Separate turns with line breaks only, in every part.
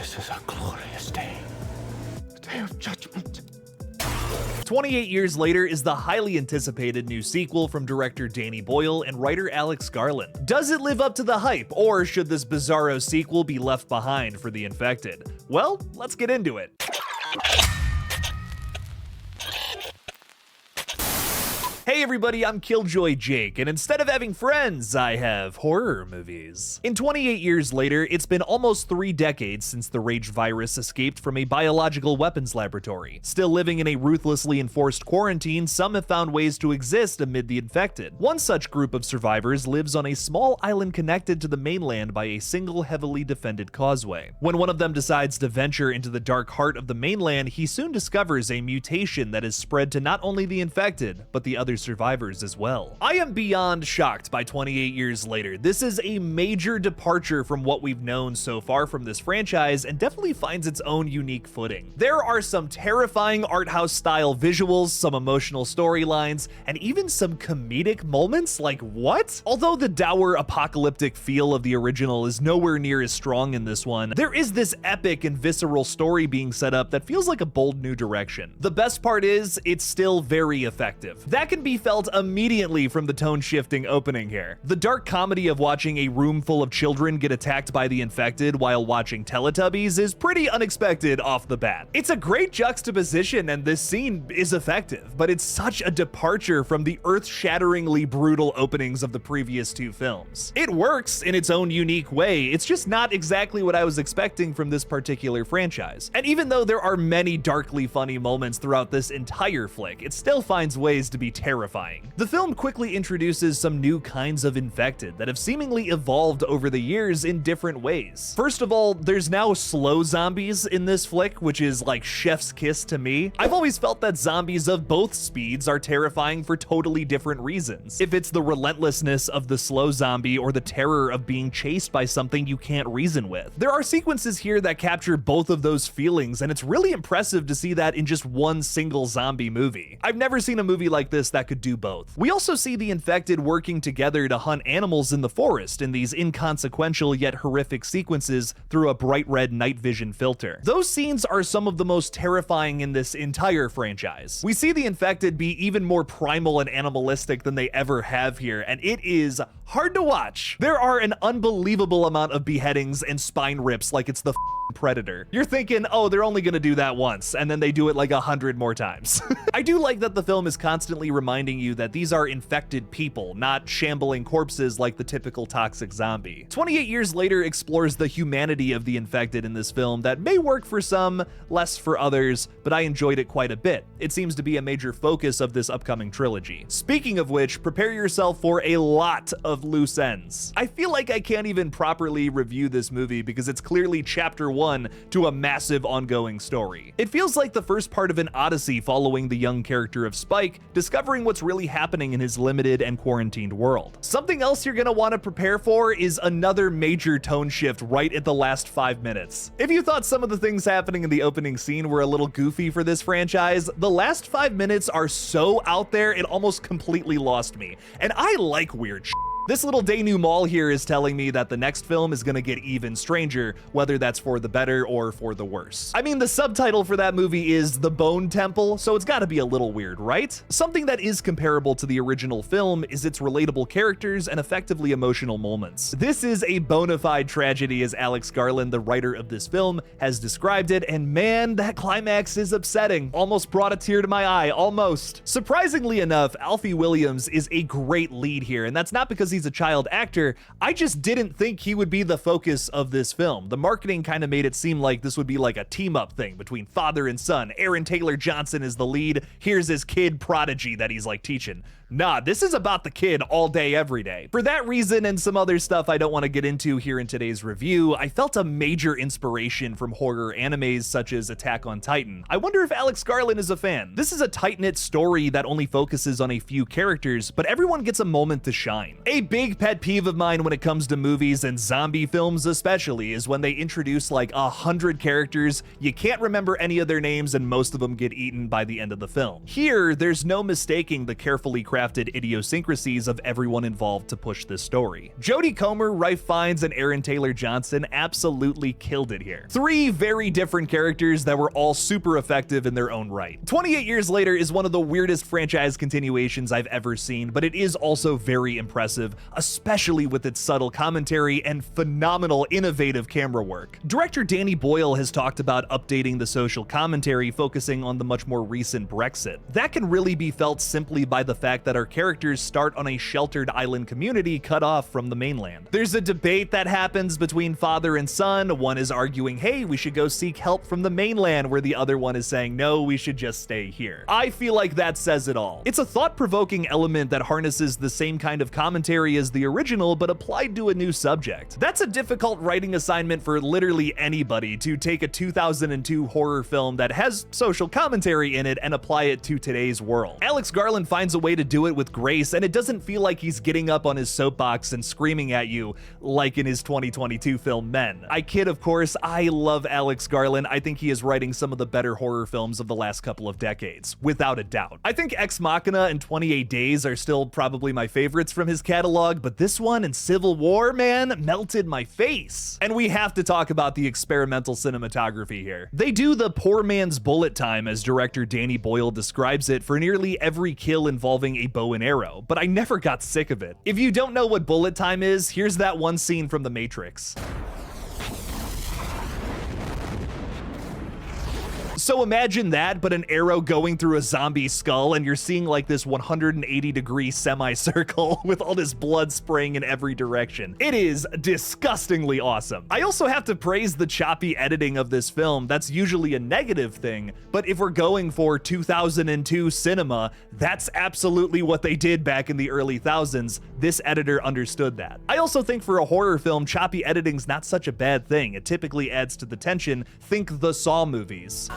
This is a glorious day. The day of judgment.
28 years later is the highly anticipated new sequel from director Danny Boyle and writer Alex Garland. Does it live up to the hype, or should this bizarro sequel be left behind for the infected? Well, let's get into it. Hey everybody, I'm Killjoy Jake, and instead of having friends, I have horror movies. In 28 years later, it's been almost 3 decades since the Rage virus escaped from a biological weapons laboratory. Still living in a ruthlessly enforced quarantine, some have found ways to exist amid the infected. One such group of survivors lives on a small island connected to the mainland by a single heavily defended causeway. When one of them decides to venture into the dark heart of the mainland, he soon discovers a mutation that is spread to not only the infected, but the other survivors as well. I am beyond shocked by 28 years later. This is a major departure from what we've known so far from this franchise and definitely finds its own unique footing. There are some terrifying art house style visuals, some emotional storylines, and even some comedic moments. Like what? Although the dour apocalyptic feel of the original is nowhere near as strong in this one, there is this epic and visceral story being set up that feels like a bold new direction. The best part is, it's still very effective. That can be felt immediately from the tone-shifting opening here. The dark comedy of watching a room full of children get attacked by the infected while watching Teletubbies is pretty unexpected off the bat. It's a great juxtaposition and this scene is effective, but it's such a departure from the earth-shatteringly brutal openings of the previous 2 films. It works in its own unique way, it's just not exactly what I was expecting from this particular franchise. And even though there are many darkly funny moments throughout this entire flick, it still finds ways to be terrifying. The film quickly introduces some new kinds of infected that have seemingly evolved over the years in different ways. First of all, there's now slow zombies in this flick, which is like chef's kiss to me. I've always felt that zombies of both speeds are terrifying for totally different reasons. If it's the relentlessness of the slow zombie or the terror of being chased by something you can't reason with. There are sequences here that capture both of those feelings, and it's really impressive to see that in just one single zombie movie. I've never seen a movie like this that could do both. We also see the infected working together to hunt animals in the forest in these inconsequential yet horrific sequences through a bright red night vision filter. Those scenes are some of the most terrifying in this entire franchise. We see the infected be even more primal and animalistic than they ever have here, and it is hard to watch. There are an unbelievable amount of beheadings and spine rips like it's the Predator. You're thinking, oh, they're only gonna do that once, and then they do it like 100 more times. I do like that the film is constantly reminding you that these are infected people, not shambling corpses like the typical toxic zombie. 28 years later explores the humanity of the infected in this film that may work for some, less for others, but I enjoyed it quite a bit. It seems to be a major focus of this upcoming trilogy. Speaking of which, prepare yourself for a lot of loose ends. I feel like I can't even properly review this movie because it's clearly chapter 1 to a massive ongoing story. It feels like the first part of an odyssey following the young character of Spike, discovering what's really happening in his limited and quarantined world. Something else you're gonna want to prepare for is another major tone shift right at the last 5 minutes. If you thought some of the things happening in the opening scene were a little goofy for this franchise, the last 5 minutes are so out there it almost completely lost me. And I like weird shit. This little denouement here is telling me that the next film is gonna get even stranger, whether that's for the better or for the worse. I mean, the subtitle for that movie is The Bone Temple, so it's gotta be a little weird, right? Something that is comparable to the original film is its relatable characters and effectively emotional moments. This is a bona fide tragedy, as Alex Garland, the writer of this film, has described it, and man, that climax is upsetting. Almost brought a tear to my eye, almost. Surprisingly enough, Alfie Williams is a great lead here, and that's not because he's a child actor. I just didn't think he would be the focus of this film. The marketing kind of made it seem like this would be like a team-up thing between father and son. Aaron Taylor Johnson is the lead. Here's his kid prodigy that he's like teaching. Nah, this is about the kid all day, every day. For that reason and some other stuff I don't want to get into here in today's review, I felt a major inspiration from horror animes such as Attack on Titan. I wonder if Alex Garland is a fan. This is a tight-knit story that only focuses on a few characters, but everyone gets a moment to shine. A big pet peeve of mine when it comes to movies and zombie films especially is when they introduce like 100 characters, you can't remember any of their names, and most of them get eaten by the end of the film. Here, there's no mistaking the carefully crafted crafted idiosyncrasies of everyone involved to push this story. Jodie Comer, Ralph Fiennes, and Aaron Taylor Johnson absolutely killed it here. Three very different characters that were all super effective in their own right. 28 Years Later is one of the weirdest franchise continuations I've ever seen, but it is also very impressive, especially with its subtle commentary and phenomenal innovative camera work. Director Danny Boyle has talked about updating the social commentary, focusing on the much more recent Brexit. That can really be felt simply by the fact that our characters start on a sheltered island community cut off from the mainland. There's a debate that happens between father and son. One is arguing, hey, we should go seek help from the mainland, where the other one is saying, no, we should just stay here. I feel like that says it all. It's a thought-provoking element that harnesses the same kind of commentary as the original, but applied to a new subject. That's a difficult writing assignment for literally anybody, to take a 2002 horror film that has social commentary in it and apply it to today's world. Alex Garland finds a way to do it with grace, and it doesn't feel like he's getting up on his soapbox and screaming at you like in his 2022 film Men. I kid, of course. I love Alex Garland. I think he is writing some of the better horror films of the last couple of decades, without a doubt. I think Ex Machina and 28 Days are still probably my favorites from his catalog, but this one and Civil War, man, melted my face. And we have to talk about the experimental cinematography here. They do the poor man's bullet time, as director Danny Boyle describes it, for nearly every kill involving a bow and arrow, but I never got sick of it. If you don't know what bullet time is, here's that one scene from The Matrix. So imagine that, but an arrow going through a zombie skull, and you're seeing like this 180-degree semicircle with all this blood spraying in every direction. It is disgustingly awesome. I also have to praise the choppy editing of this film. That's usually a negative thing, but if we're going for 2002 cinema, that's absolutely what they did back in the early thousands. This editor understood that. I also think for a horror film, choppy editing's not such a bad thing. It typically adds to the tension. Think the Saw movies.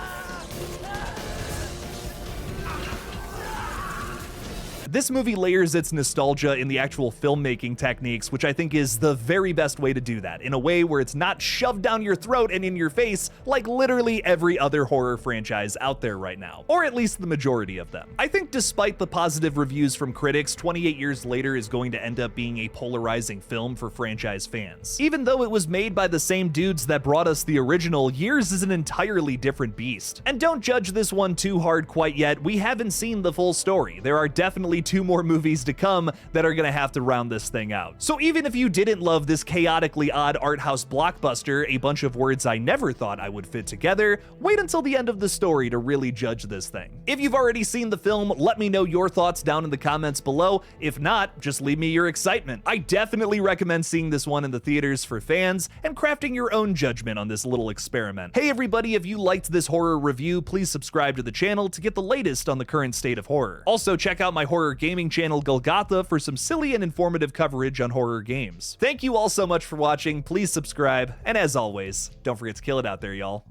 This movie layers its nostalgia in the actual filmmaking techniques, which I think is the very best way to do that, in a way where it's not shoved down your throat and in your face like literally every other horror franchise out there right now, or at least the majority of them. I think despite the positive reviews from critics, 28 Years Later is going to end up being a polarizing film for franchise fans. Even though it was made by the same dudes that brought us the original, Years is an entirely different beast. And don't judge this one too hard quite yet. We haven't seen the full story. There are definitely 2 more movies to come that are gonna have to round this thing out. So even if you didn't love this chaotically odd art house blockbuster, a bunch of words I never thought I would fit together, wait until the end of the story to really judge this thing. If you've already seen the film, let me know your thoughts down in the comments below. If not, just leave me your excitement. I definitely recommend seeing this one in the theaters for fans and crafting your own judgment on this little experiment. Hey everybody, if you liked this horror review, please subscribe to the channel to get the latest on the current state of horror. Also, check out my horror gaming channel GullGotha for some silly and informative coverage on horror games. Thank you all so much for watching, please subscribe, and as always, don't forget to kill it out there, y'all.